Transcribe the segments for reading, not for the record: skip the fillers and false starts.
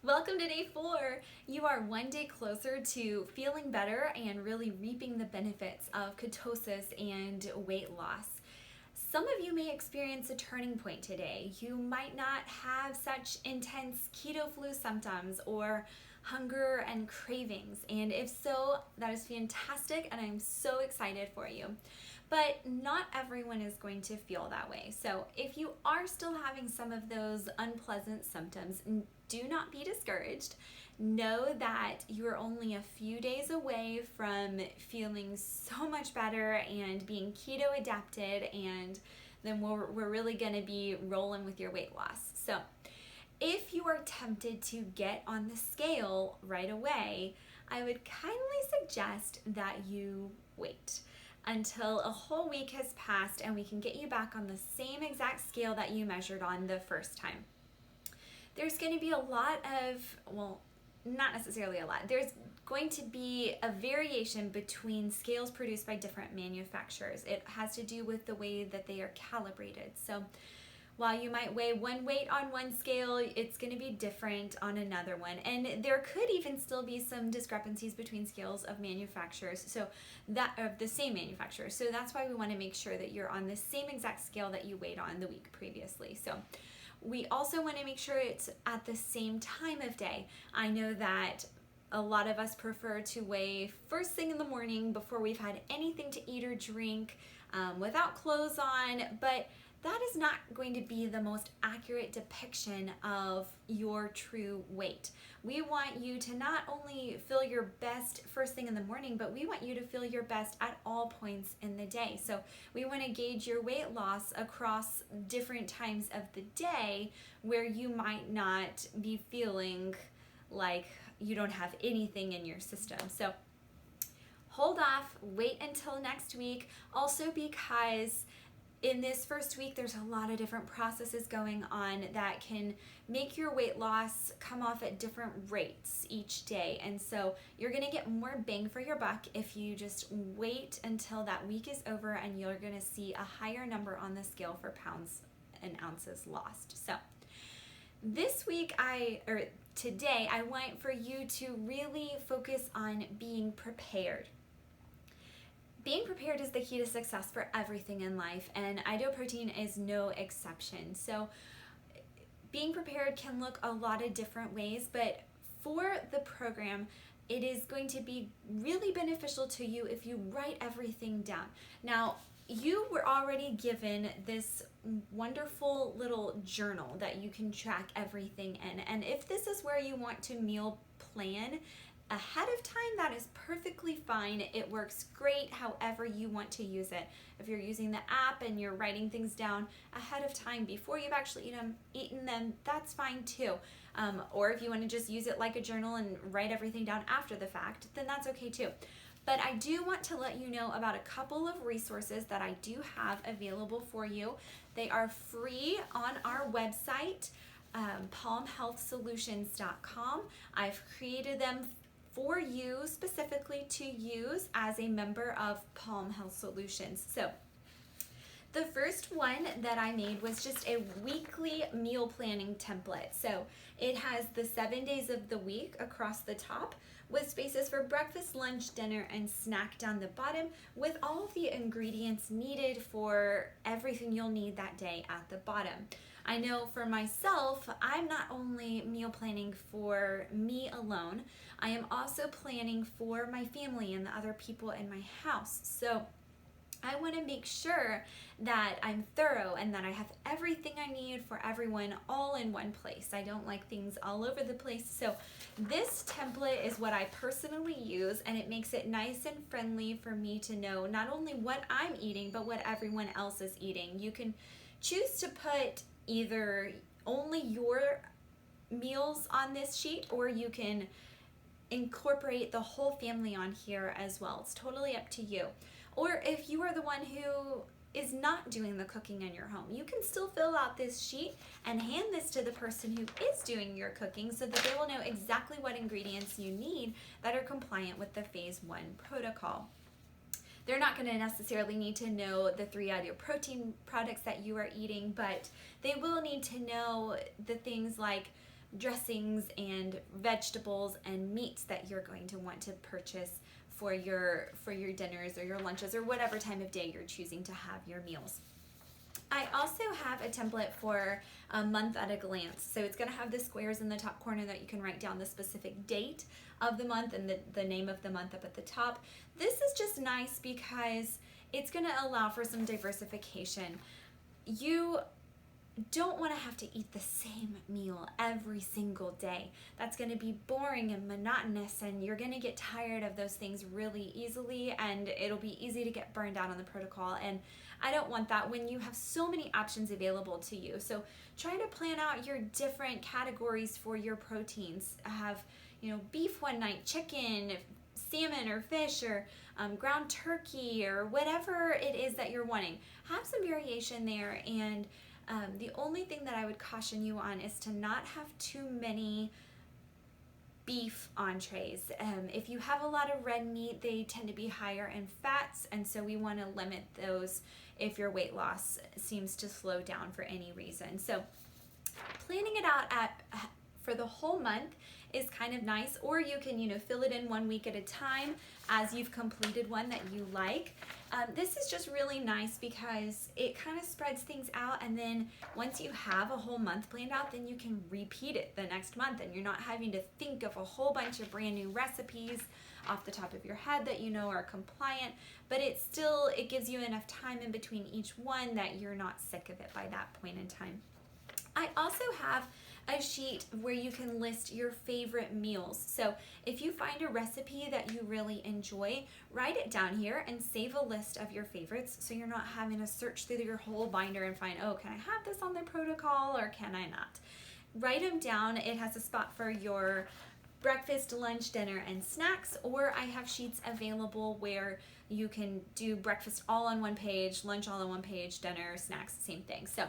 Welcome to day 4. You are one day closer to feeling better and really reaping the benefits of ketosis and weight loss. Some of you may experience a turning point today. You might not have such intense keto flu symptoms or hunger and cravings. And if so, that is fantastic and I'm so excited for you. But not everyone is going to feel that way. So if you are still having some of those unpleasant symptoms, do not be discouraged. Know that you're only a few days away from feeling so much better and being keto adapted, and then we're really going to be rolling with your weight loss. So if you are tempted to get on the scale right away, I would kindly suggest that you wait until a whole week has passed and we can get you back on the same exact scale that you measured on the first time. There's going to be a lot of, well, not necessarily a lot. There's going to be a variation between scales produced by different manufacturers. It has to do with the way that they are calibrated. So while you might weigh one weight on one scale, it's going to be different on another one. And there could even still be some discrepancies between scales of manufacturers, so that of the same manufacturer. So that's why we want to make sure that you're on the same exact scale that you weighed on the week previously. So we also want to make sure it's at the same time of day. I know that a lot of us prefer to weigh first thing in the morning before we've had anything to eat or drink, without clothes on, but that is not going to be the most accurate depiction of your true weight. We want you to not only feel your best first thing in the morning, but we want you to feel your best at all points in the day. So we want to gauge your weight loss across different times of the day where you might not be feeling like you don't have anything in your system. So hold off, wait until next week. Also because in this first week, there's a lot of different processes going on that can make your weight loss come off at different rates each day. And so you're gonna get more bang for your buck if you just wait until that week is over, and you're gonna see a higher number on the scale for pounds and ounces lost. So this week, today, I want for you to really focus on being prepared. Being prepared is the key to success for everything in life, and iDoProtein is no exception. So being prepared can look a lot of different ways, but for the program, it is going to be really beneficial to you if you write everything down. Now, you were already given this wonderful little journal that you can track everything in, and if this is where you want to meal plan ahead of time, that is perfectly fine. It works great however you want to use it. If you're using the app and you're writing things down ahead of time before you've actually eaten them, that's fine too. Or if you want to just use it like a journal and write everything down after the fact, then that's okay too. But I do want to let you know about a couple of resources that I do have available for you. They are free on our website, palmhealthsolutions.com. I've created them for you specifically to use as a member of Palm Health Solutions. So the first one that I made was just a weekly meal planning template. So it has the 7 days of the week across the top, with spaces for breakfast, lunch, dinner, and snack down the bottom, with all of the ingredients needed for everything you'll need that day at the bottom. I know for myself, I'm not only meal planning for me alone, I am also planning for my family and the other people in my house. So I want to make sure that I'm thorough and that I have everything I need for everyone all in one place. I don't like things all over the place. So this template is what I personally use, and it makes it nice and friendly for me to know not only what I'm eating, but what everyone else is eating. You can choose to put either only your meals on this sheet, or you can incorporate the whole family on here as well. It's totally up to you. Or if you are the one who is not doing the cooking in your home, you can still fill out this sheet and hand this to the person who is doing your cooking so that they will know exactly what ingredients you need that are compliant with the phase 1 protocol. They're not going to necessarily need to know the 3 iDoProtein products that you are eating, but they will need to know the things like dressings and vegetables and meats that you're going to want to purchase for your dinners or your lunches or whatever time of day you're choosing to have your meals. I also have a template for a month at a glance. So it's going to have the squares in the top corner that you can write down the specific date of the month and the name of the month up at the top. This is just nice because it's going to allow for some diversification. You don't want to have to eat the same meal every single day. That's going to be boring and monotonous, and you're going to get tired of those things really easily, and it'll be easy to get burned out on the protocol. And I don't want that when you have so many options available to you. So try to plan out your different categories for your proteins. Have, beef one night, chicken, salmon or fish, or ground turkey, or whatever it is that you're wanting. Have some variation there, and the only thing that I would caution you on is to not have too many beef entrees. If you have a lot of red meat, they tend to be higher in fats, and so we want to limit those if your weight loss seems to slow down for any reason. So planning it out for the whole month is kind of nice, or you can fill it in 1 week at a time as you've completed one that you like. This is just really nice because it kind of spreads things out, and then once you have a whole month planned out, then you can repeat it the next month, and you're not having to think of a whole bunch of brand new recipes off the top of your head that are compliant, but it gives you enough time in between each one that you're not sick of it by that point in time. I also have a sheet where you can list your favorite meals. So if you find a recipe that you really enjoy, write it down here and save a list of your favorites so you're not having to search through your whole binder and find, can I have this on the protocol or can I not? Write them down. It has a spot for your breakfast, lunch, dinner, and snacks, or I have sheets available where you can do breakfast all on one page, lunch all on one page, dinner, snacks, same thing. So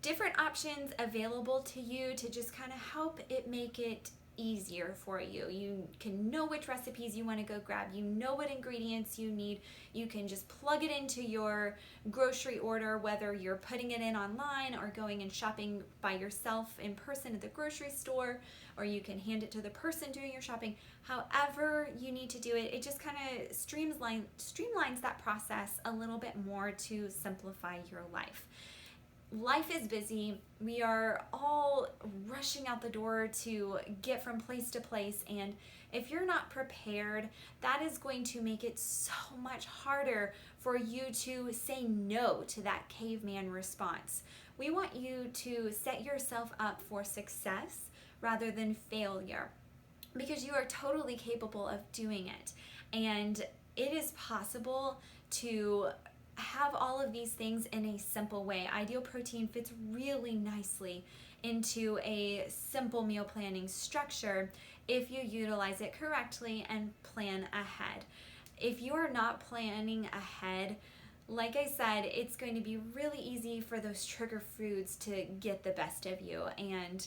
different options available to you to just kind of help it make it easier for you. You can know which recipes you want to go grab. You know what ingredients you need. You can just plug it into your grocery order, whether you're putting it in online or going and shopping by yourself in person at the grocery store, or you can hand it to the person doing your shopping. However you need to do it, it just kind of streamlines that process a little bit more to simplify your life. Life is busy. We are all rushing out the door to get from place to place, and if you're not prepared, that is going to make it so much harder for you to say no to that caveman response. We want you to set yourself up for success rather than failure, because you are totally capable of doing it, and it is possible to have all of these things in a simple way. Ideal Protein fits really nicely into a simple meal planning structure if you utilize it correctly and plan ahead. If you are not planning ahead, like I said, it's going to be really easy for those trigger foods to get the best of you, and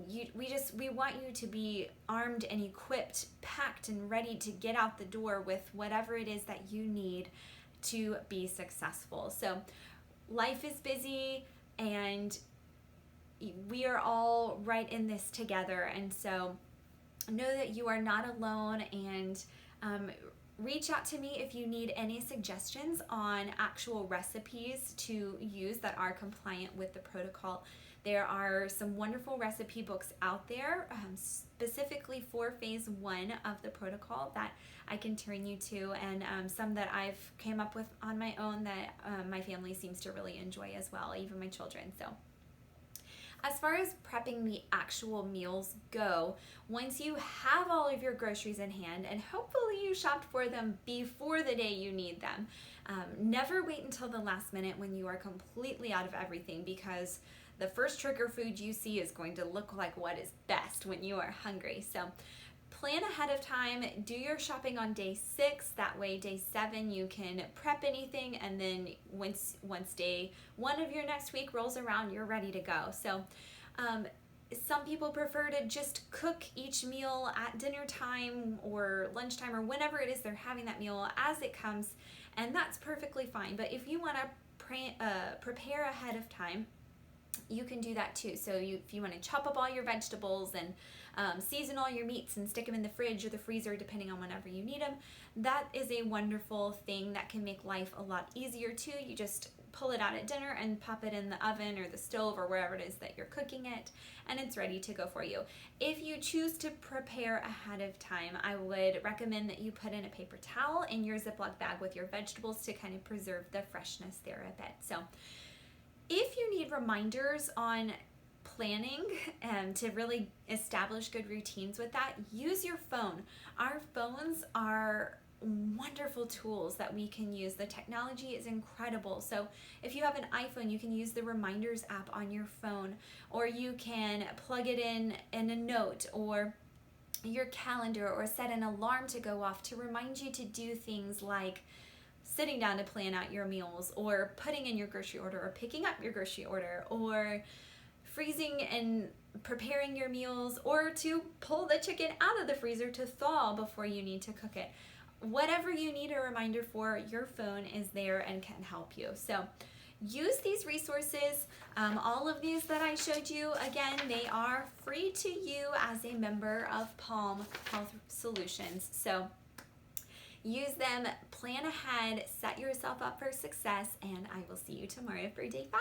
we want you to be armed and equipped, packed and ready to get out the door with whatever it is that you need to be successful. So life is busy, and we are all right in this together, and so know that you are not alone, and reach out to me if you need any suggestions on actual recipes to use that are compliant with the protocol. There are some wonderful recipe books out there specifically for phase 1 of the protocol that I can turn you to, and some that I've came up with on my own that my family seems to really enjoy as well, even my children. So as far as prepping the actual meals go, once you have all of your groceries in hand, and hopefully you shopped for them before the day you need them, never wait until the last minute when you are completely out of everything, because the first trigger food you see is going to look like what is best when you are hungry. So plan ahead of time, do your shopping on day 6, that way day 7 you can prep anything, and then once day 1 of your next week rolls around, you're ready to go. So some people prefer to just cook each meal at dinner time or lunchtime or whenever it is they're having that meal as it comes, and that's perfectly fine. But if you want to prepare ahead of time, you can do that too. So if you want to chop up all your vegetables and season all your meats and stick them in the fridge or the freezer, depending on whenever you need them, that is a wonderful thing that can make life a lot easier too. You just pull it out at dinner and pop it in the oven or the stove or wherever it is that you're cooking it, and it's ready to go for you. If you choose to prepare ahead of time, I would recommend that you put in a paper towel in your Ziploc bag with your vegetables to kind of preserve the freshness there a bit. So if you need reminders on planning to really establish good routines with that, use your phone. Our phones are wonderful tools that we can use. The technology is incredible. So if you have an iPhone, you can use the reminders app on your phone, or you can plug it in a note or your calendar, or set an alarm to go off to remind you to do things like sitting down to plan out your meals, or putting in your grocery order, or picking up your grocery order, or freezing and preparing your meals, or to pull the chicken out of the freezer to thaw before you need to cook it. Whatever you need a reminder for, your phone is there and can help you. So use these resources. All of these that I showed you, again, they are free to you as a member of Palm Health Solutions. So use them, plan ahead, set yourself up for success, and I will see you tomorrow for day 5.